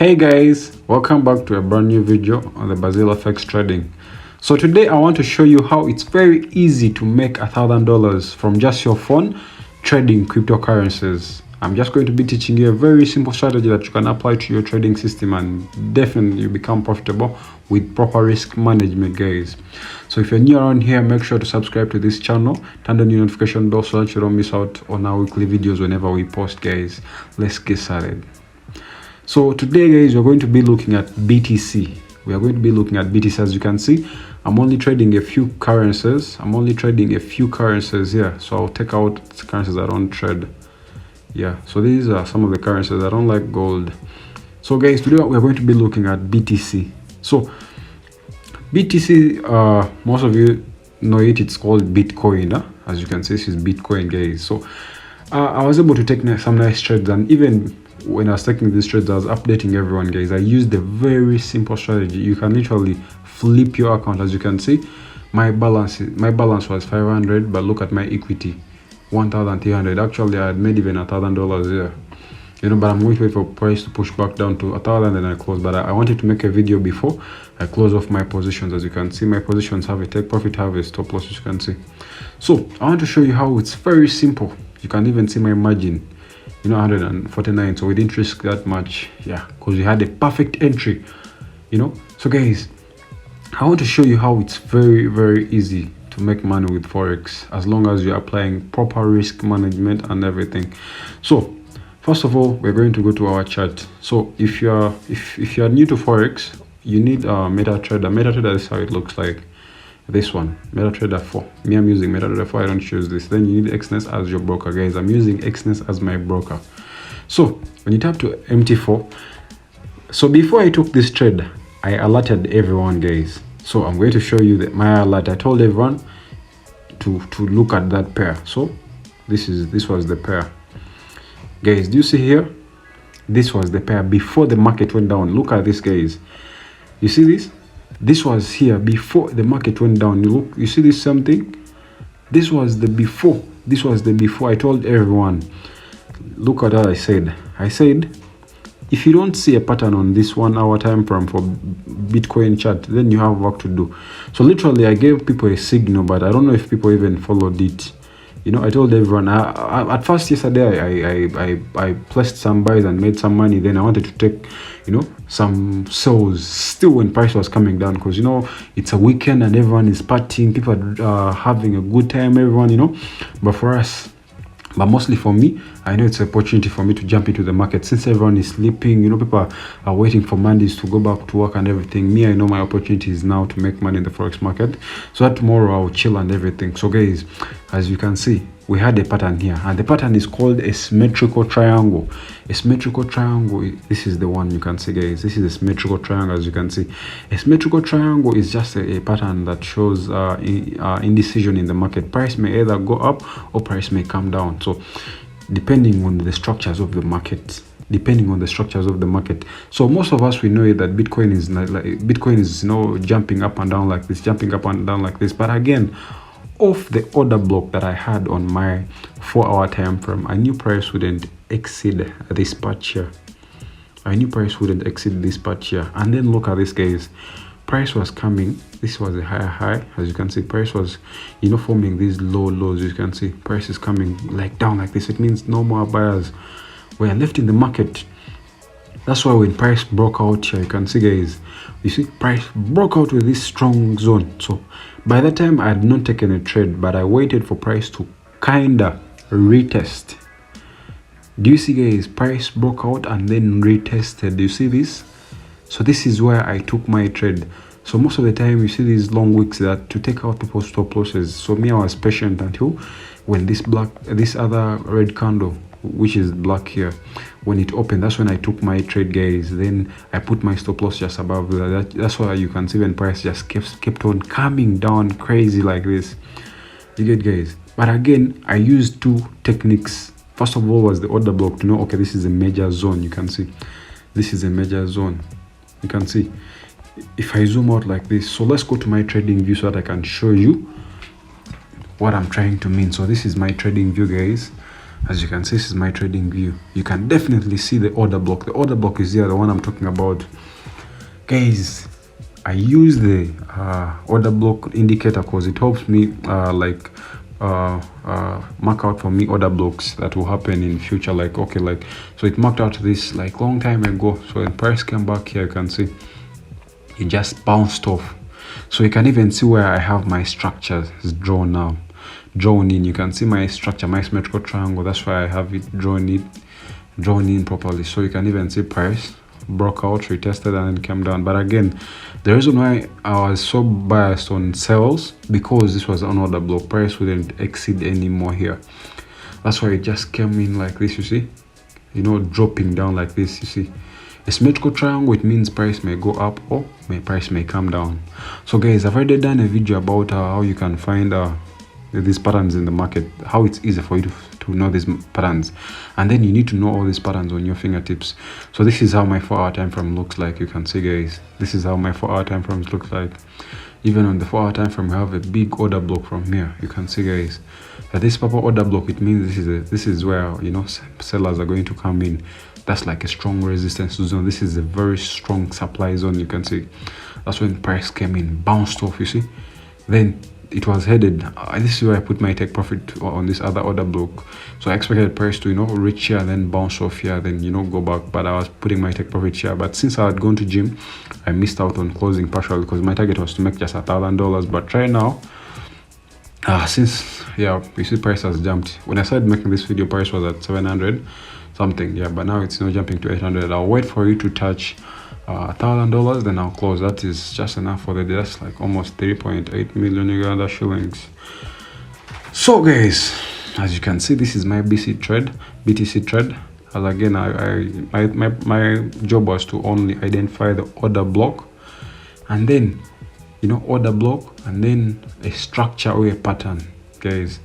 Hey guys, welcome back to a brand new video on the FX trading. So today I want to show you how it's very easy to make $1,000 from just your phone trading cryptocurrencies. I'm just going to be teaching you a very simple strategy that you can apply to your trading system and definitely become profitable with proper risk management, guys. So if you're new around here, make sure to subscribe to this channel, turn on your notification bell so that you don't miss out on our weekly videos whenever we post, guys. Let's get started. So today, guys, we're going to be looking at BTC. We are going to be looking at BTC. As you can see, I'm only trading a few currencies. Here. So I'll take out currencies I don't trade. Yeah, so these are some of the currencies. I don't like gold. So guys, today we're going to be looking at BTC. So BTC, most of you know it, it's called Bitcoin. As you can see, this is Bitcoin, guys. So I was able to take some nice trades, and even when I was taking these trades, I was updating everyone, guys. I used a very simple strategy. You can literally flip your account. As you can see, my balance was 500, but look at my equity, 1,300. Actually, I had made even $1,000 here, but I'm going to wait for price to push back down to 1,000 and I close. But I wanted to make a video before I close off my positions. As you can see, my positions have a take profit, have a stop loss, as you can see. So I want to show you how it's very simple. You can even see my margin, 149. So we didn't risk that much, because we had a perfect entry, So guys, I want to show you how it's very, very easy to make money with forex as long as you're applying proper risk management and everything. So first of all, we're going to go to our chart. So if you're new to forex, you need MetaTrader. MetaTrader is how it looks like. This one, MetaTrader 4. Me, I'm using MetaTrader 4. I don't choose this. Then you need Xness as your broker, guys. I'm using Xness as my broker. So when you tap to MT4, so before I took this trade, I alerted everyone, guys. So I'm going to show you my alert. I told everyone to look at that pair. So this was the pair, guys. Do you see here? This was the pair before the market went down. Look at this, guys. You see this? This was here before the market went down. You see this something? This was the before. I told everyone, look at what I said. I said, if you don't see a pattern on this 1 hour time frame for Bitcoin chart, then you have work to do. So literally I gave people a signal, but I don't know if people even followed it. I told everyone, at first yesterday I placed some buys and made some money. Then I wanted to take some sells still when price was coming down, because it's a weekend and everyone is partying, people are having a good time, everyone, but for us, but mostly for me, I know it's an opportunity for me to jump into the market since everyone is sleeping. People are waiting for Mondays to go back to work and everything. Me, I know my opportunity is now to make money in the forex market, so that tomorrow I'll chill and everything. So guys, as you can see, we had a pattern here, and the pattern is called a symmetrical triangle. A symmetrical triangle, this is the one you can see, guys. This is a symmetrical triangle. As you can see, a symmetrical triangle is just a pattern that shows indecision in the market. Price may either go up or price may come down, so depending on the structures of the market. So most of us, we know that Bitcoin is jumping up and down like this, but again, off the order block that I had on my 4 hour time frame, I knew price wouldn't exceed this part here. And then look at this, guys. Price was coming. This was a higher high. As you can see, price was forming these low lows. You can see price is coming like down like this. It means no more buyers were left in the market. That's why when price broke out here, you can see, guys, you see price broke out with this strong zone. So by that time I had not taken a trade, but I waited for price to kinda retest. Do you see, guys? Price broke out and then retested. Do you see this? So this is where I took my trade. So most of the time you see these long wicks that to take out people's stop losses. So me, I was patient until when this other red candle, which is black here, when it opened, that's when I took my trade, guys. Then I put my stop loss just above that. That's why you can see when price just kept on coming down crazy like this. You get, guys? But again, I used two techniques. First of all was the order block to know, okay, this is a major zone. You can see this is a major zone. You can see if I zoom out like this. So let's go to my trading view so that I can show you what I'm trying to mean. So this is my trading view, guys. As you can see, this is my trading view. You can definitely see the order block. The order block is here, the one I'm talking about. Guys, I use the order block indicator because it helps me mark out for me order blocks that will happen in future. Like, okay, like, so it marked out this like long time ago. So when price came back here, you can see it just bounced off. So you can even see where I have my structures drawn now, drawn in. You can see my structure, my symmetrical triangle. That's why I have it drawn in properly. So you can even see price broke out, retested, and then came down. But again, the reason why I was so biased on sells, because this was an order block, price wouldn't exceed anymore here. That's why it just came in like this, you see, you know, dropping down like this. You see, a symmetrical triangle, it means price may go up or price may come down. So guys, I've already done a video about how you can find these patterns in the market, how it's easy for you to know these patterns, and then you need to know all these patterns on your fingertips. So this is how my 4-hour time frame looks like. You can see, guys, this is how my 4-hour time frames look like. Even on the 4-hour time frame, we have a big order block from here. You can see, guys, that this purple order block, it means this is where, you know, sellers are going to come in. That's like a strong resistance zone. This is a very strong supply zone. You can see that's when price came in, bounced off, you see, then it was headed. This is where I put my take profit on this other order block. So I expected price to, you know, reach here, then bounce off here, then, you know, go back. But I was putting my take profit here. But since I had gone to gym, I missed out on closing partial because my target was to make just $1,000. But right now, since, yeah, you see price has jumped. When I started making this video, price was at 700 something. Yeah, but now it's, you know, jumping to 800. I'll wait for you to touch $1,000, then I'll close. That is just enough for the day. That's like almost 3.8 million Uganda shillings. So guys, as you can see, this is my BTC trade. As again, my job was to only identify the order block, and then, you know, order block, and then a structure or a pattern, guys.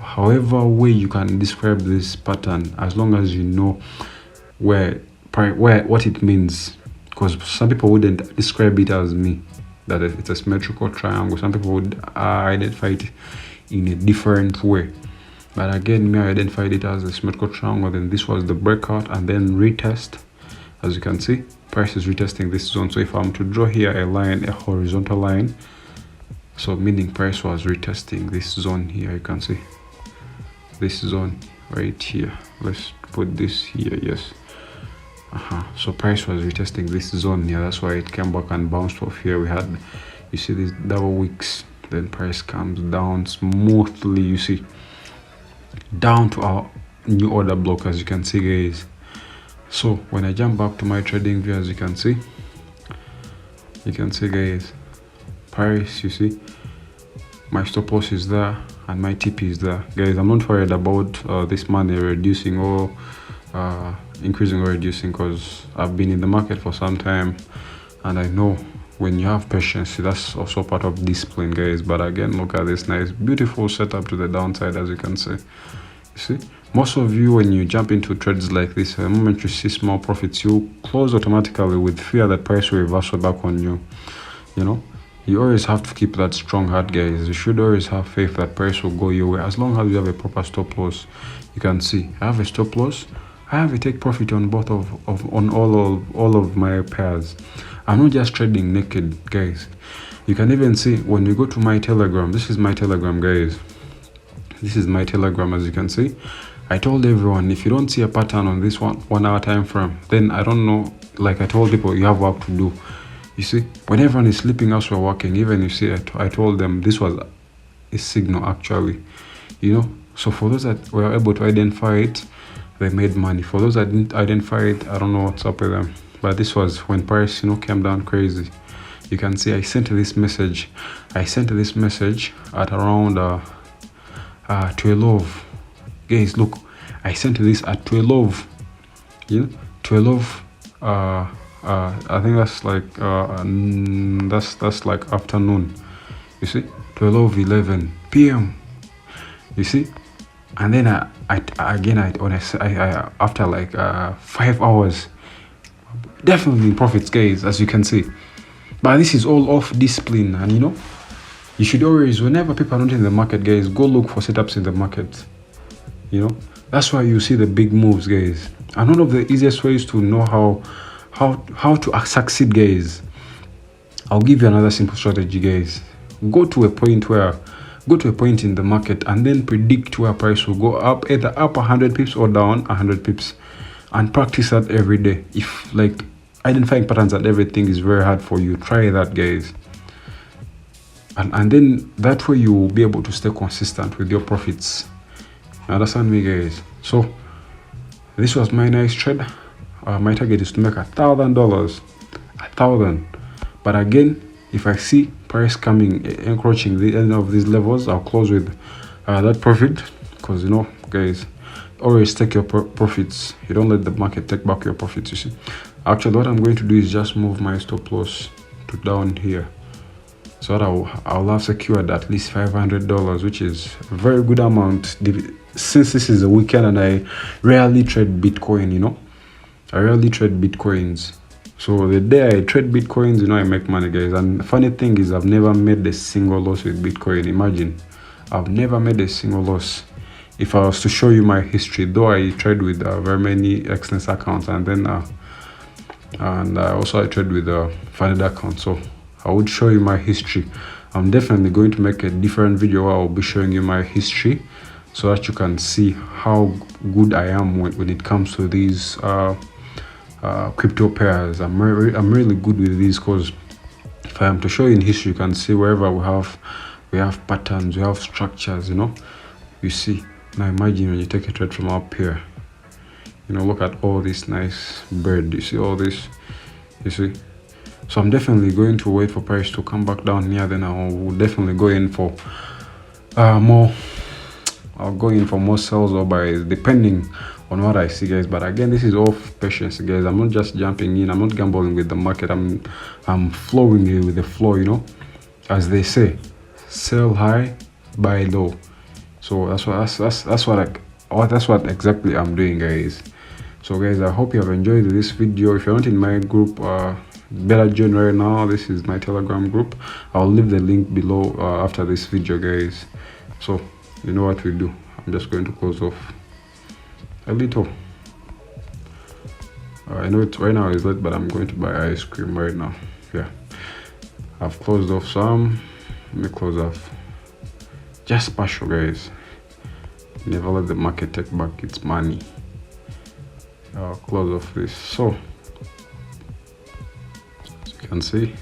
However way you can describe this pattern, as long as you know what it means. Because some people wouldn't describe it as me, that it's a symmetrical triangle. Some people would identify it in a different way. But again, me, I identified it as a symmetrical triangle. Then this was the breakout, and then retest. As you can see, price is retesting this zone. So if I'm to draw here a line, a horizontal line, so meaning price was retesting this zone here. You can see this zone right here. Let's put this here. Yes. So price was retesting this zone here. That's why it came back and bounced off here. We had, you see, these double wicks, then price comes down smoothly, you see, down to our new order block, as you can see, guys. So when I jump back to my trading view, as you can see, guys, price, you see, my stop loss is there and my TP is there. Guys, I'm not worried about this money reducing or increasing or reducing, because I've been in the market for some time, and I know when you have patience, that's also part of discipline, guys. But again, look at this nice beautiful setup to the downside, as you can see. You see, most of you, when you jump into trades like this, the moment you see small profits, you close automatically with fear that price will reverse back on you. You know, you always have to keep that strong heart, guys. You should always have faith that price will go your way, as long as you have a proper stop loss. You can see I have a stop loss, I have a take profit on both on all of my pairs. I'm not just trading naked, guys. You can even see when you go to my Telegram. This is my Telegram, guys. This is my Telegram, as you can see. I told everyone, if you don't see a pattern on this 1 hour time frame, then I don't know. Like I told people, you have work to do. You see, when everyone is sleeping, us we're working. Even you see, I told them this was a signal, actually. You know, so for those that were able to identify it, they made money. For those that didn't identify it, I don't know what's up with them. But this was when price, you know, came down crazy. You can see I sent this message. At around 12. Guys, look, I sent this at 12. You know, 12. I think that's like that's like afternoon. You see, 12:11 p.m. You see, and then I after like 5 hours, definitely in profits, guys, as you can see. But this is all off discipline, and you know, you should always, whenever people are not in the market, guys, go look for setups in the market. You know, That's why you see the big moves, guys. And one of the easiest ways to know how to succeed, guys, I'll give you another simple strategy, guys. Go to a point in the market and then predict where price will go up, either up 100 pips or down 100 pips, and practice that every day. If like identifying patterns and everything is very hard for you, try that, guys. And then that way you will be able to stay consistent with your profits. You understand me, guys? So this was my nice trade. My target is to make $1,000, 1,000. But again, if I see price coming, encroaching the end of these levels, I'll close with that profit. Because you know, guys, always take your profits. You don't let the market take back your profits, you see. Actually, what I'm going to do is just move my stop loss to down here, so that I'll have secured at least $500, which is a very good amount. Since this is a weekend and I rarely trade Bitcoin, you know, I rarely trade Bitcoins. So the day I trade Bitcoins, you know, I make money, guys. And the funny thing is, I've never made a single loss with Bitcoin. Imagine, I've never made a single loss. If I was to show you my history, though I trade with very many Exness accounts, and then also I trade with funded accounts. So I would show you my history. I'm definitely going to make a different video where I'll be showing you my history, so that you can see how good I am when it comes to these crypto pairs. I'm really good with these, because if I am to show you in history, you can see wherever we have patterns, we have structures, you know. You see, now imagine when you take a trade from up here, you know, look at all this nice bird. You see all this, you see. So I'm definitely going to wait for price to come back down here, then I will definitely go in for more. I'll go in for more sells or buys, depending on what I see, guys. But again, this is all patience, guys. I'm not just jumping in, I'm not gambling with the market. I'm flowing with the flow, you know, as they say, sell high, buy low. So that's what exactly I'm doing, guys. So guys, I hope you have enjoyed this video. If you're not in my group, Better Join right now, this is my Telegram group. I'll leave the link below after this video, guys. So you know what we do. I'm just going to close off a little. I know it's right now is late, but I'm going to buy ice cream right now. Yeah, I've closed off some. Let me close off just partial, guys. Never let the market take back its money. I'll close off this. So as you can see,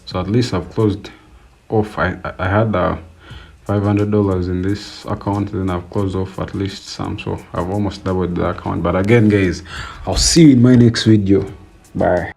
so at least I've closed off. I had $500 in this account, then I've closed off at least some, so I've almost doubled the account. But again, guys, I'll see you in my next video. Bye.